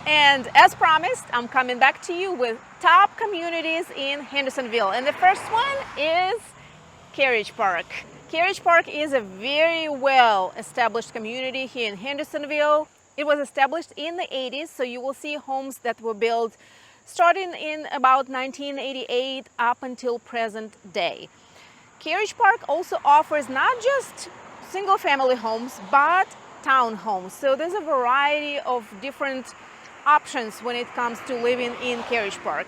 And as promised, I'm coming back to you with top communities in Hendersonville. And the first one is Carriage Park. Carriage Park is a very well established community here in Hendersonville. It was established in the 80s, so you will see homes that were built starting in about 1988 up until present day. Carriage Park also offers not just single-family homes, but townhomes. So there's a variety of different options when it comes to living in Carriage Park.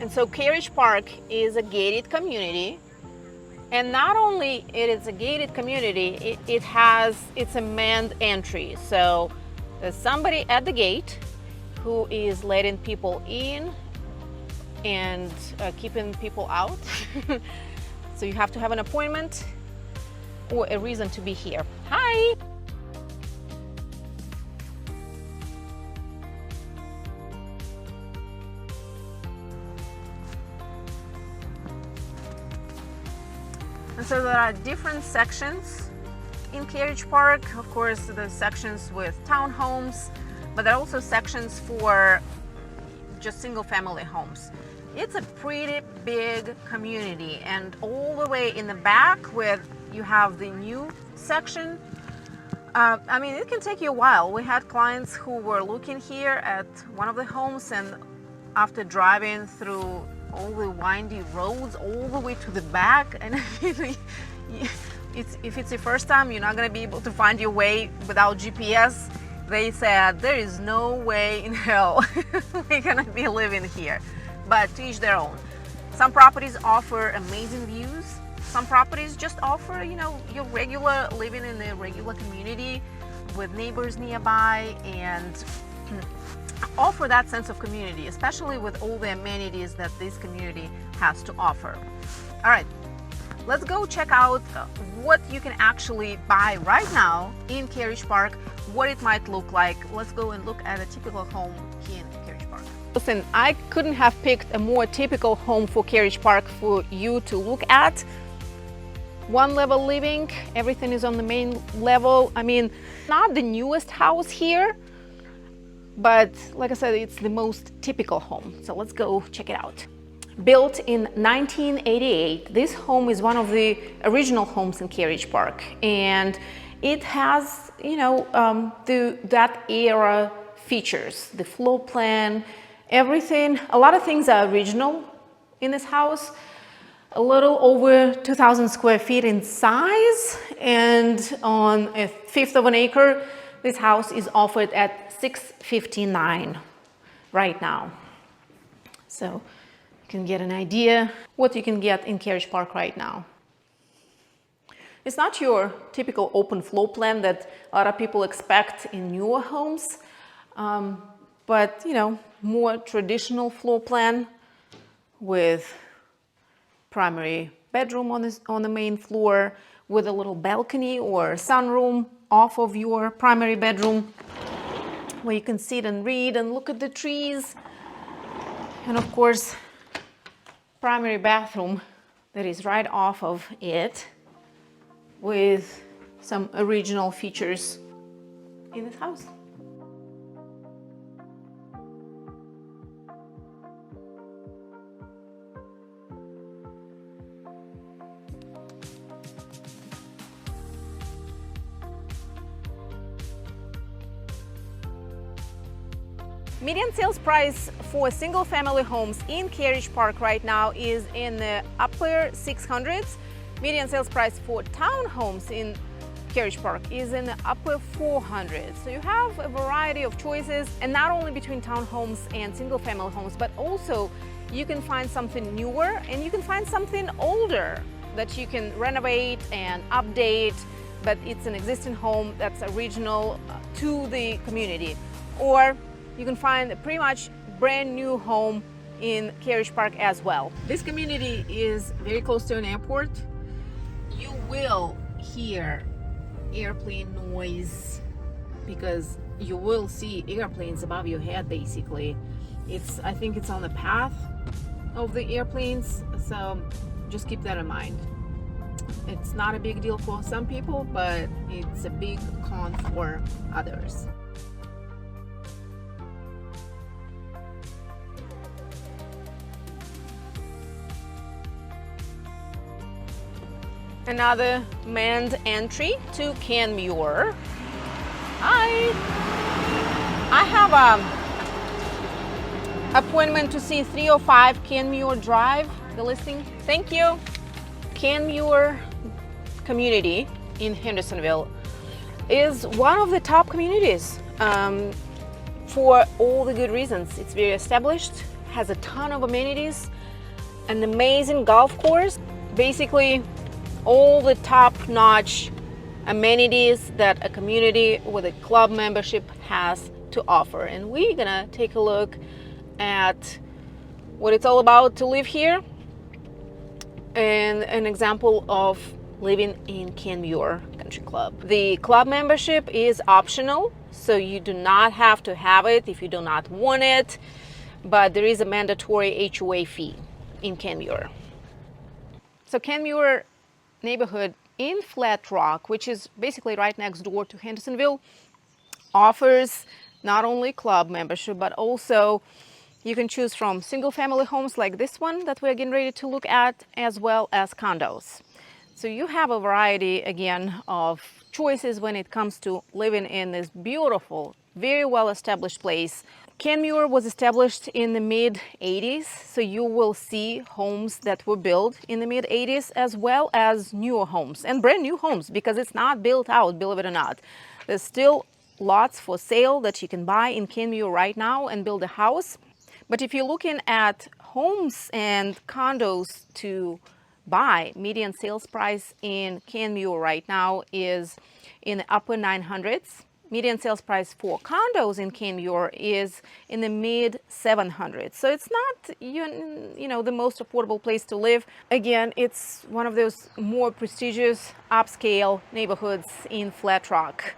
And so Carriage Park is a gated community. And not only it is a gated community, it's a manned entry. So there's somebody at the gate who is letting people in and keeping people out. So you have to have an appointment or a reason to be here. Hi! And so there are different sections in Carriage Park. Of course, there's sections with townhomes, but there are also sections for just single-family homes. It's a pretty big community, and all the way in the back where you have the new section, I mean, it can take you a while. We had clients who were looking here at one of the homes, and after driving through all the windy roads all the way to the back, and if it's your first time, you're not going to be able to find your way without GPS. They said there is no way in hell we're going to be living here. But to each their own. Some properties offer amazing views. Some properties just offer, you know, your regular living in a regular community with neighbors nearby, and offer that sense of community, especially with all the amenities that this community has to offer. All right, let's go check out what you can actually buy right now in Carriage Park, what it might look like. Let's go and look at a typical home here in Carriage Park. Listen, I couldn't have picked a more typical home for Carriage Park for you to look at. One level living, everything is on the main level. I mean, not the newest house here, but like I said, it's the most typical home. So let's go check it out. Built in 1988, this home is one of the original homes in Carriage Park, and it has, you know, that era features, the floor plan, everything. A lot of things are original in this house. A little over 2,000 square feet in size, and on a fifth of an acre, this house is offered at $659 right now. So you can get an idea what you can get in Carriage Park right now. It's not your typical open floor plan that a lot of people expect in newer homes, but you know, more traditional floor plan with primary bedroom on the main floor, with a little balcony or sunroom off of your primary bedroom, where you can sit and read and look at the trees. And of course, primary bathroom that is right off of it, with some original features in this house. Median sales price for single-family homes in Carriage Park right now is in the upper 600s. Median sales price for townhomes in Carriage Park is in the upper 400s. So you have a variety of choices, and not only between townhomes and single-family homes, but also you can find something newer and you can find something older that you can renovate and update, but it's an existing home that's original to the community. Or you can find a pretty much brand new home in Carriage Park as well. This community is very close to an airport. You will hear airplane noise because you will see airplanes above your head basically. I think it's on the path of the airplanes, so just keep that in mind. It's not a big deal for some people, but it's a big con for others. Another manned entry to Kenmure. I have a appointment to see 305 Kenmure Drive, the listing. Thank you. Kenmure community in Hendersonville is one of the top communities for all the good reasons. It's very established, has a ton of amenities, an amazing golf course, basically all the top-notch amenities that a community with a club membership has to offer. And we're gonna take a look at what it's all about to live here and an example of living in Kenmure Country Club. The club membership is optional, so you do not have to have it if you do not want it, but there is a mandatory HOA fee in Kenmure. So Kenmure neighborhood in Flat Rock, which is basically right next door to Hendersonville, offers not only club membership, but also you can choose from single family homes like this one that we're getting ready to look at, as well as condos. So you have a variety again of choices when it comes to living in this beautiful, very well established place. Kenmure was established in the mid-80s, so you will see homes that were built in the mid-80s, as well as newer homes and brand new homes, because it's not built out, believe it or not. There's still lots for sale that you can buy in Kenmure right now and build a house. But if you're looking at homes and condos to buy, median sales price in Kenmure right now is in the upper 900s. Median sales price for condos in Kenmure is in the mid 700s. So it's not, you know, the most affordable place to live. Again, it's one of those more prestigious upscale neighborhoods in Flat Rock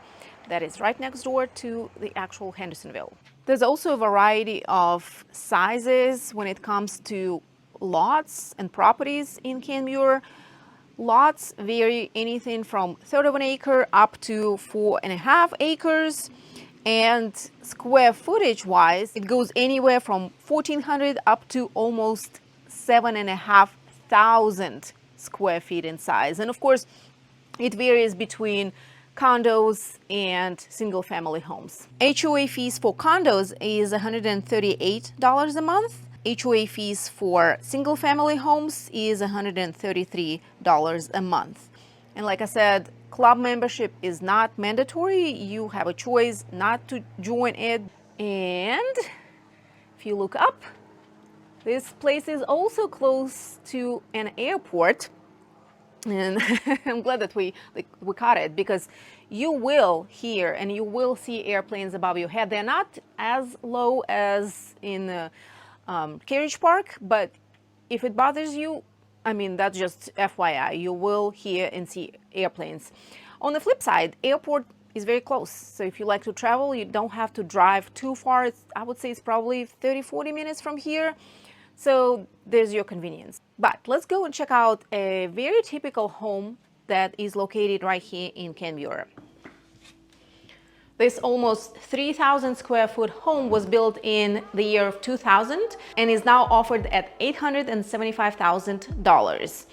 that is right next door to the actual Hendersonville. There's also a variety of sizes when it comes to lots and properties in Kenmure. Lots vary anything from 1/3 of an acre up to 4.5 acres, and square footage wise it goes anywhere from 1,400 up to almost 7,500 square feet in size. And of course it varies between condos and single family homes. HOA fees for condos is $138 a month. HOA fees for single family homes is $133 a month. And like I said, club membership is not mandatory. You have a choice not to join it. And if you look up, this place is also close to an airport. And I'm glad that we caught it, because you will hear and you will see airplanes above your head. They're not as low as in the Carriage Park, but if it bothers you, I mean, that's just FYI, you will hear and see airplanes. On the flip side, airport is very close. So if you like to travel, you don't have to drive too far. I would say it's probably 30-40 minutes from here. So there's your convenience. But let's go and check out a very typical home that is located right here in Kenmure. This almost 3,000 square foot home was built in the year of 2000 and is now offered at $875,000.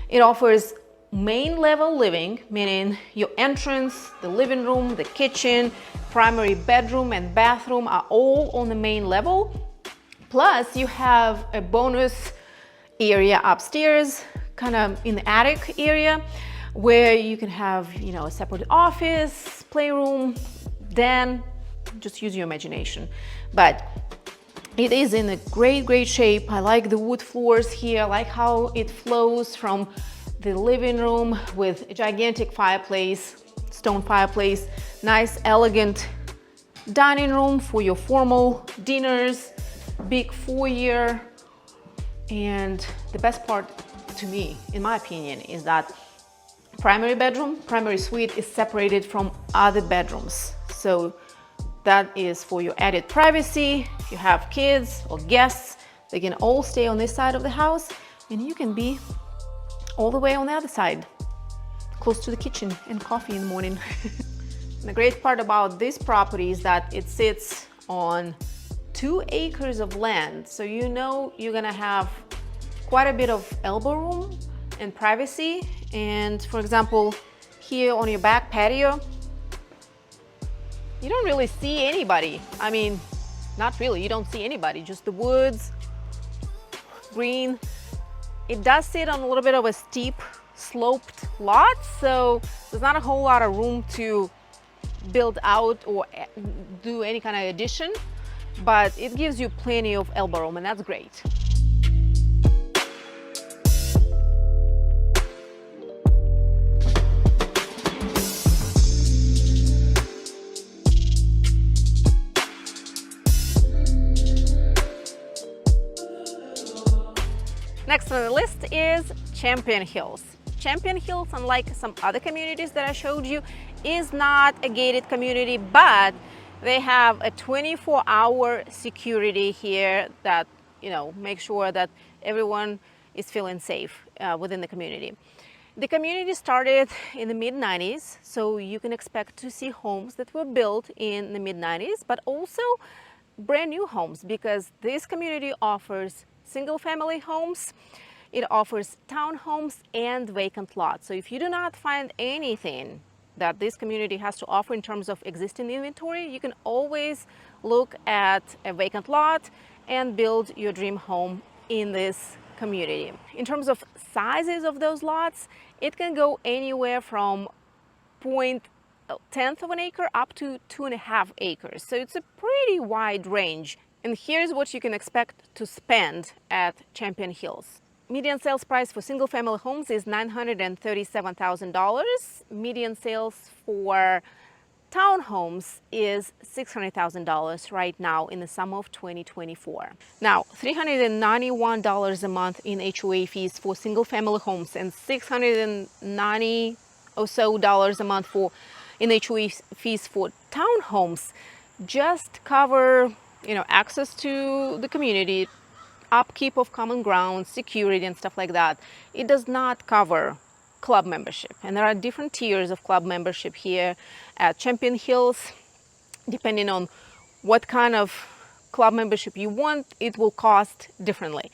It offers main level living, meaning your entrance, the living room, the kitchen, primary bedroom and bathroom are all on the main level. Plus you have a bonus area upstairs, kind of in the attic area, where you can have, you know, a separate office, playroom, den, just use your imagination. But it is in a great shape. I like the wood floors here. I like how it flows from the living room with a gigantic fireplace, stone fireplace, nice elegant dining room for your formal dinners, big foyer. And the best part to me, in my opinion, is that primary bedroom, primary suite is separated from other bedrooms. So that is for your added privacy. If you have kids or guests, they can all stay on this side of the house and you can be all the way on the other side. close to the kitchen and coffee in the morning. The great part about this property is that it sits on 2 acres of land. So you know you're gonna have quite a bit of elbow room and privacy. And for example, here on your back patio, you don't really see anybody. I mean, not really, you don't see anybody, just the woods, green. It does sit on a little bit of a steep sloped lot, so there's not a whole lot of room to build out or do any kind of addition, but it gives you plenty of elbow room, and that's great. Next on the list is Champion Hills. Champion Hills, unlike some other communities that I showed you, is not a gated community, but they have a 24-hour security here that, you know, make sure that everyone is feeling safe within the community. The community started in the mid-90s, so you can expect to see homes that were built in the mid-90s, but also brand new homes, because this community offers single-family homes, it offers townhomes and vacant lots. So if you do not find anything that this community has to offer in terms of existing inventory, you can always look at a vacant lot and build your dream home in this community. In terms of sizes of those lots, it can go anywhere from 0.1 of an acre up to 2.5 acres. So it's a pretty wide range. And here's what you can expect to spend at Champion Hills. Median sales price for single-family homes is $937,000. Median sales for townhomes is $600,000 right now in the summer of 2024. Now, $391 a month in HOA fees for single-family homes and $690 or so a month for in HOA fees for townhomes just cover, you know, access to the community, upkeep of common grounds, security and stuff like that. It does not cover club membership, and there are different tiers of club membership here at Champion Hills. Depending on what kind of club membership you want, it will cost differently.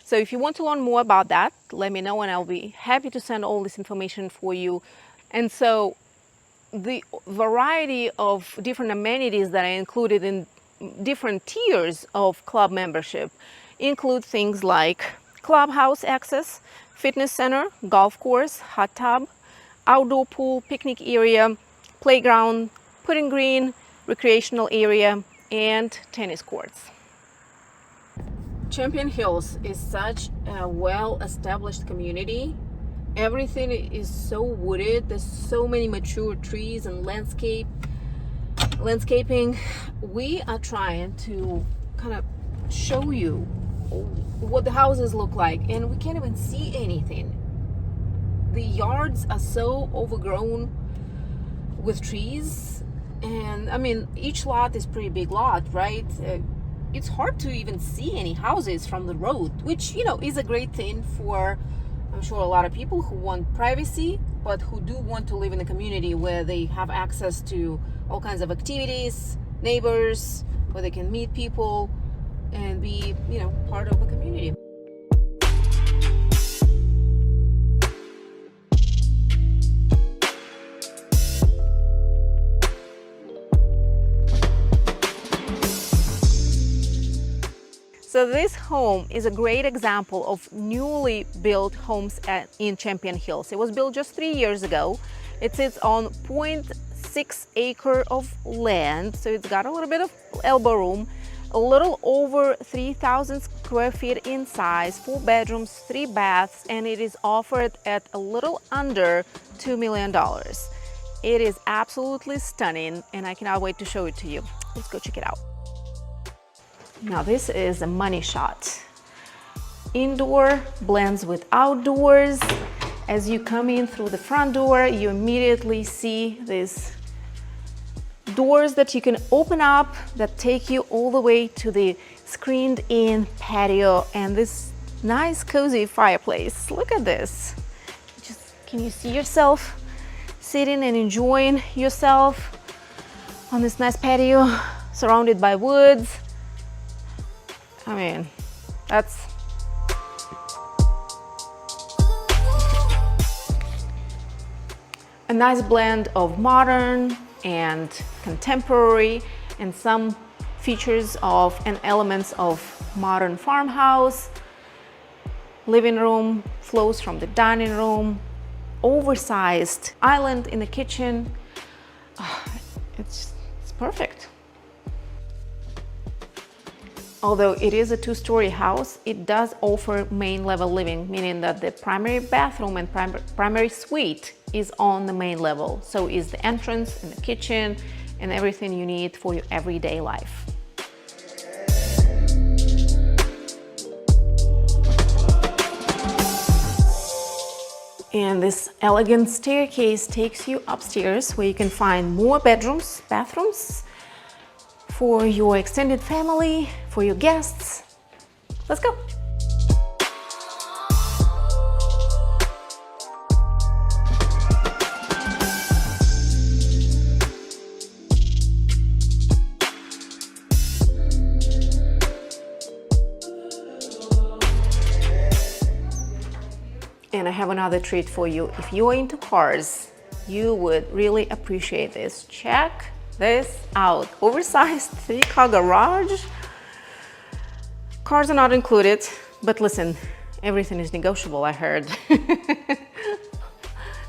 So if you want to learn more about that, let me know and I'll be happy to send all this information for you. And so the variety of different amenities that are included in different tiers of club membership include things like clubhouse access, fitness center, golf course, hot tub, outdoor pool, picnic area, playground, putting green, recreational area, and tennis courts. Champion Hills is such a well-established community. Everything is so wooded. There's so many mature trees and landscaping. We are trying to kind of show you what the houses look like, and we can't even see anything. The yards are so overgrown with trees, and I mean, each lot is pretty big lot, right? It's hard to even see any houses from the road, which, you know, is a great thing for, I'm sure, a lot of people who want privacy, but who do want to live in a community where they have access to all kinds of activities, neighbors, where they can meet people and be, you know, part of a community. So this home is a great example of newly built homes in Champion Hills. It was built just 3 years ago. It sits on 0.6 acre of land, so it's got a little bit of elbow room, a little over 3,000 square feet in size, 4 bedrooms, 3 baths, and it is offered at a little under $2 million. It is absolutely stunning, and I cannot wait to show it to you. Let's go check it out. Now this is a money shot. Indoor blends with outdoors. As you come in through the front door, you immediately see these doors that you can open up that take you all the way to the screened in patio and this nice cozy fireplace. Look at this. Can you see yourself sitting and enjoying yourself on this nice patio surrounded by woods. I mean, that's a nice blend of modern and contemporary, and some features of and elements of modern farmhouse. Living room flows from the dining room, oversized island in the kitchen. It's perfect. Although it is a two-story house, it does offer main level living, meaning that the primary bathroom and primary suite is on the main level. So is the entrance and the kitchen and everything you need for your everyday life. And this elegant staircase takes you upstairs, where you can find more bedrooms, bathrooms for your extended family, for your guests. Let's go. And I have another treat for you. If you're into cars, you would really appreciate this. Check this out. Oversized 3-car garage. Cars are not included, but listen, everything is negotiable, I heard.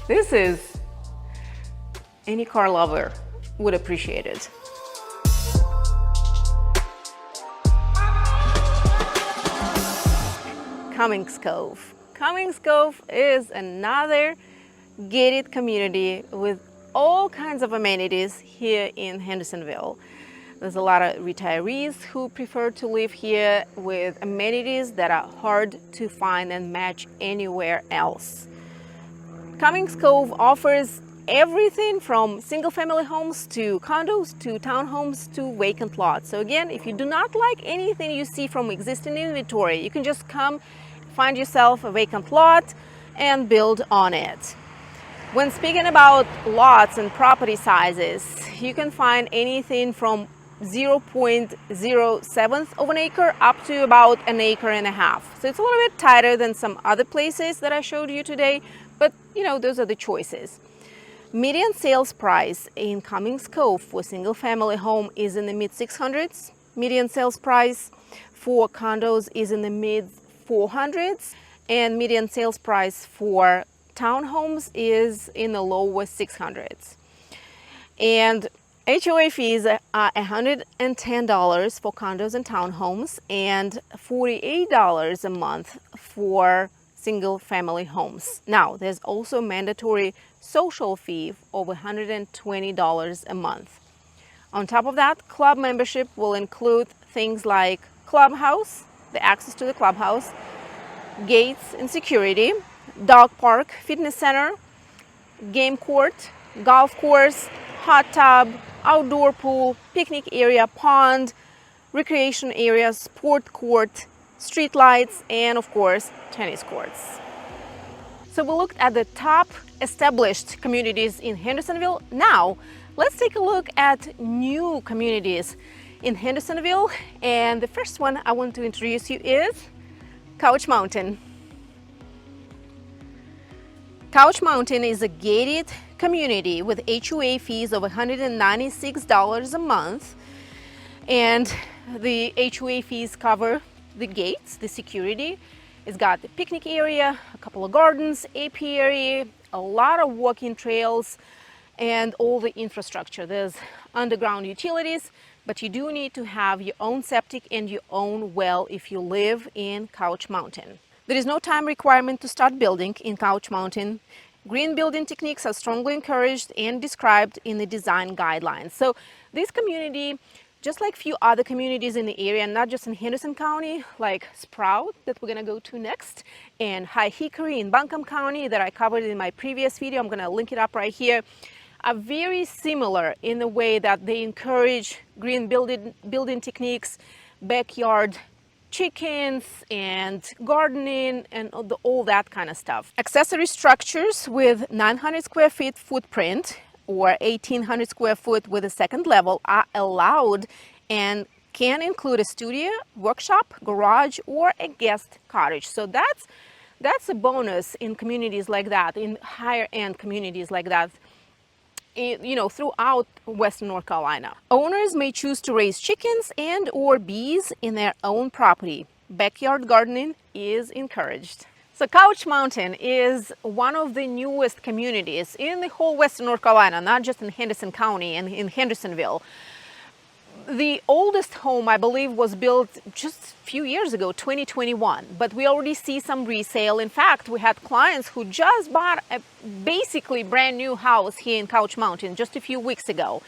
This is, any car lover would appreciate it. Cummings Cove. Cummings Cove is another gated community with all kinds of amenities here in Hendersonville. There's a lot of retirees who prefer to live here with amenities that are hard to find and match anywhere else. Cummings Cove offers everything from single-family homes to condos to townhomes to vacant lots. So again, if you do not like anything you see from existing inventory, you can just come find yourself a vacant lot and build on it. When speaking about lots and property sizes, you can find anything from 0.07 of an acre up to about 1.5 acres. So it's a little bit tighter than some other places that I showed you today, but you know, those are the choices. Median sales price in Cummings Cove for single family home is in the mid 600s. Median sales price for condos is in the mid 400s, and median sales price for townhomes is in the lower 600s. And HOA fees are $110 for condos and townhomes and $48 a month for single family homes. Now, there's also mandatory social fee of $120 a month. On top of that, club membership will include things like clubhouse, the access to the clubhouse, gates and security, dog park, fitness center, game court, golf course, hot tub, outdoor pool, picnic area, pond, recreation area, sport court, street lights, and of course, tennis courts. So we looked at the top established communities in Hendersonville. Now, let's take a look at new communities in Hendersonville, and the first one I want to introduce you is Couch Mountain. Couch Mountain is a gated community with HOA fees of $196 a month, and the HOA fees cover the gates, the security. It's got the picnic area, a couple of gardens, apiary, a lot of walking trails, and all the infrastructure. There's underground utilities, but you do need to have your own septic and your own well if you live in Couch Mountain. There is no time requirement to start building in Couch Mountain. Green building techniques are strongly encouraged and described in the design guidelines. So this community, just like few other communities in the area, not just in Henderson County, like Sprout, that we're gonna go to next, and High Hickory in Buncombe County that I covered in my previous video, I'm gonna link it up right here, are very similar in the way that they encourage green building techniques, backyard chickens and gardening and all that kind of stuff. Accessory structures with 900 square feet footprint or 1800 square foot with a second level are allowed and can include a studio, workshop, garage, or a guest cottage. So that's a bonus in communities like that, in higher end communities like that, throughout Western North Carolina. Owners may choose to raise chickens and or bees in their own property. Backyard gardening is encouraged. So Couch Mountain is one of the newest communities in the whole Western North Carolina, not just in Henderson County and in Hendersonville. The oldest home, I believe, was built just a few years ago, 2021, but we already see some resale. In fact, we had clients who just bought a basically brand new house here in Couch Mountain just a few weeks ago.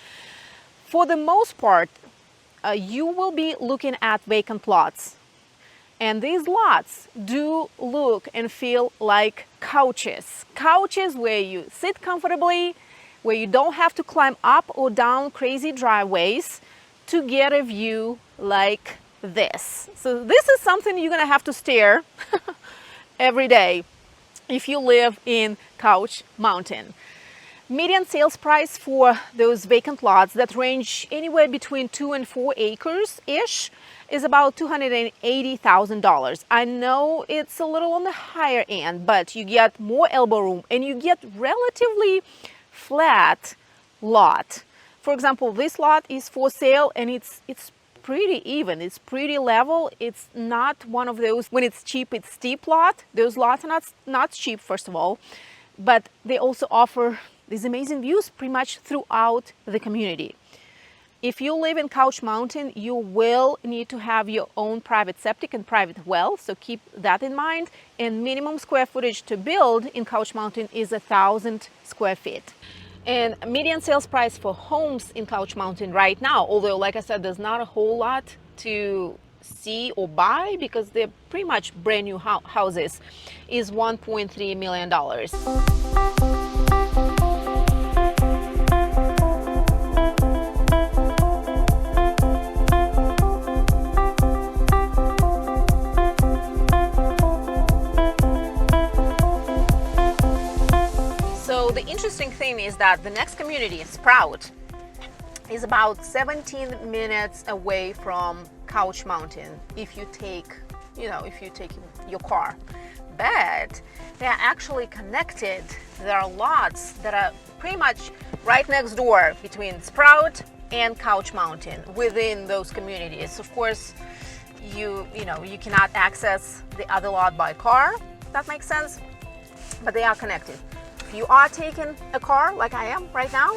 For the most part, you will be looking at vacant lots. And these lots do look and feel like couches. Couches where you sit comfortably, where you don't have to climb up or down crazy driveways to get a view like this. So this is something you're gonna have to stare every day if you live in Couch Mountain. Median sales price for those vacant lots that range anywhere between 2 and 4 acres-ish is about $280,000. I know it's a little on the higher end, but you get more elbow room and you get relatively flat lot. For example, this lot is for sale and it's pretty even, it's pretty level. It's not one of those, when it's cheap, it's steep lot. Those lots are not cheap, first of all, but they also offer these amazing views pretty much throughout the community. If you live in Couch Mountain, you will need to have your own private septic and private well, so keep that in mind. And minimum square footage to build in Couch Mountain is 1,000 square feet. And median sales price for homes in Couch Mountain right now, although like I said, there's not a whole lot to see or buy because they're pretty much brand new houses, is $1.3 million. The interesting thing is that the next community, Sprout, is about 17 minutes away from Couch Mountain if you take your car. But they are actually connected. There are lots that are pretty much right next door between Sprout and Couch Mountain within those communities. Of course, you cannot access the other lot by car. That makes sense, but they are connected. If you are taking a car like I am right now,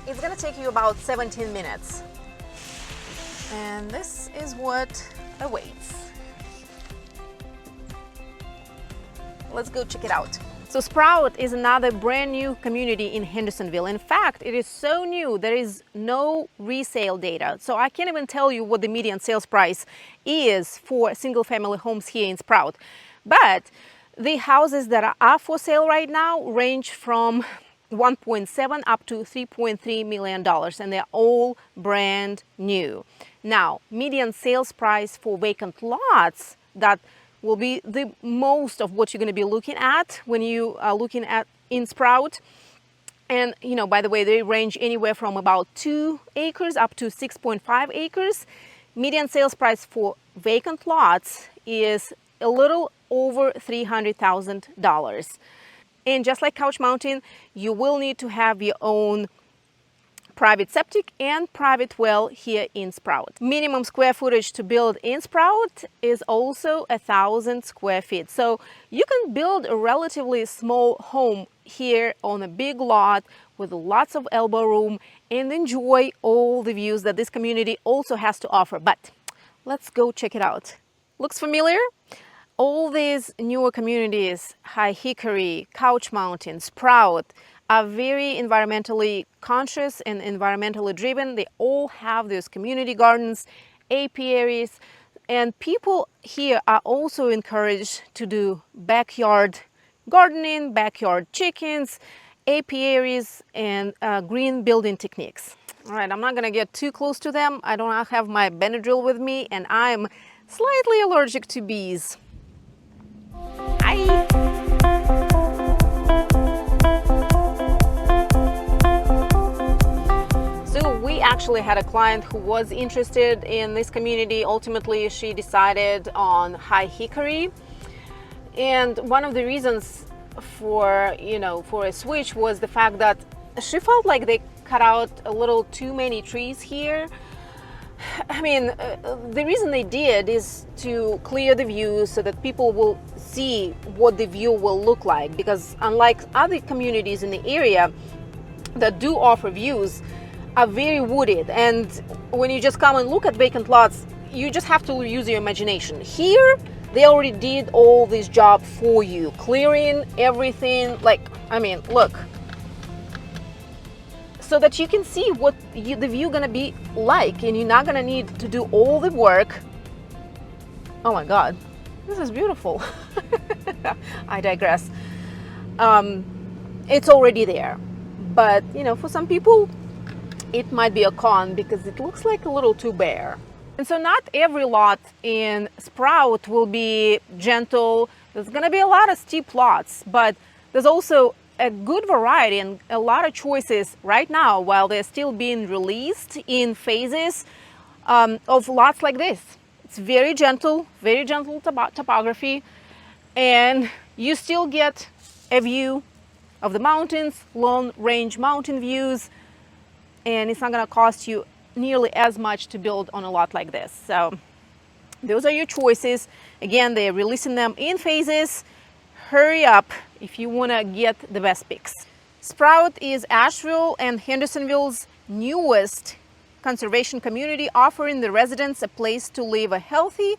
it's gonna take you about 17 minutes. And this is what awaits. Let's go check it out. So Sprout is another brand new community in Hendersonville. In fact, it is so new, there is no resale data. So I can't even tell you what the median sales price is for single family homes here in Sprout. But the houses that are for sale right now range from 1.7 up to $3.3 million, and they're all brand new. Now, median sales price for vacant lots, that will be the most of what you're going to be looking at when you are looking at in Sprout. And by the way, they range anywhere from about 2 acres up to 6.5 acres. Median sales price for vacant lots is a little over $300,000. And just like Couch Mountain, you will need to have your own private septic and private well here in Sprout. Minimum square footage to build in Sprout is also 1,000 square feet. So you can build a relatively small home here on a big lot with lots of elbow room and enjoy all the views that this community also has to offer. But let's go check it out. Looks familiar? All these newer communities, High Hickory, Couch Mountain, Sprout, are very environmentally conscious and environmentally driven. They all have these community gardens, apiaries, and people here are also encouraged to do backyard gardening, backyard chickens, apiaries, and green building techniques. All right, I'm not gonna get too close to them. I don't have my Benadryl with me, and I'm slightly allergic to bees. Hi. We actually had a client who was interested in this community. Ultimately, she decided on High Hickory, and one of the reasons for a switch was the fact that she felt like they cut out a little too many trees here. I mean, the reason they did is to clear the view so that people will see what the view will look like, because unlike other communities in the area that do offer views, are very wooded, and when you just come and look at vacant lots, you just have to use your imagination. Here, they already did all this job for you, clearing everything. Like, I mean, look, so that you can see what the view gonna be like, and you're not gonna need to do all the work. Oh my God, this is beautiful. I digress. It's already there, but for some people, it might be a con because it looks like a little too bare. And so not every lot in Sprout will be gentle. There's going to be a lot of steep lots, but there's also a good variety and a lot of choices right now while they're still being released in phases of lots like this. It's very gentle topography, and you still get a view of the mountains, long range mountain views, and it's not going to cost you nearly as much to build on a lot like this. So those are your choices. Again, they're releasing them in phases. Hurry up if you want to get the best picks. Sprout is Asheville and Hendersonville's newest conservation community, offering the residents a place to live a healthy,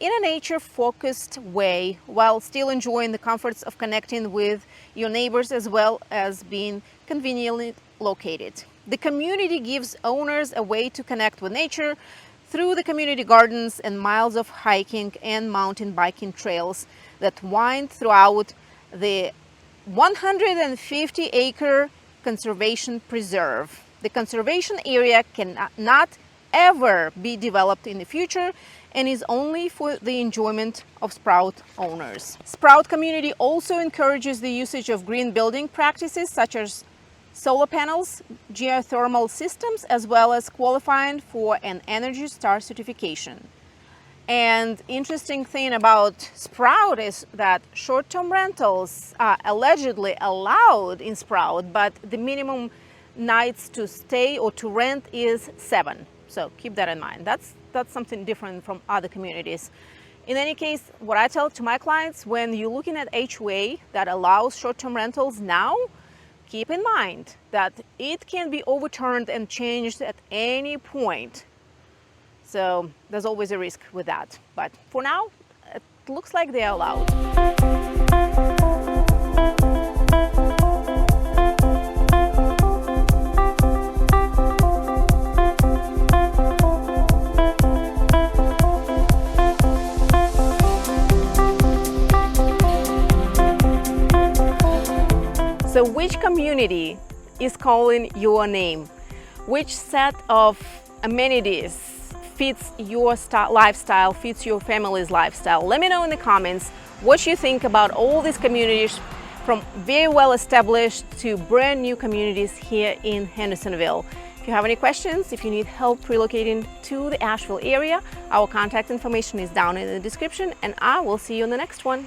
in a nature-focused way while still enjoying the comforts of connecting with your neighbors, as well as being conveniently located. The community gives owners a way to connect with nature through the community gardens and miles of hiking and mountain biking trails that wind throughout the 150-acre conservation preserve. The conservation area cannot ever be developed in the future and is only for the enjoyment of Sprout owners. Sprout community also encourages the usage of green building practices such as solar panels, geothermal systems, as well as qualifying for an Energy Star certification. And interesting thing about Sprout is that short-term rentals are allegedly allowed in Sprout, but the minimum nights to stay or to rent is 7. So keep that in mind. That's something different from other communities. In any case, what I tell to my clients, when you're looking at HOA that allows short-term rentals now, keep in mind that it can be overturned and changed at any point. So there's always a risk with that. But for now, it looks like they're allowed. So which community is calling your name? Which set of amenities fits your lifestyle, fits your family's lifestyle? Let me know in the comments what you think about all these communities, from very well established to brand new communities here in Hendersonville. If you have any questions, if you need help relocating to the Asheville area, our contact information is down in the description, and I will see you in the next one.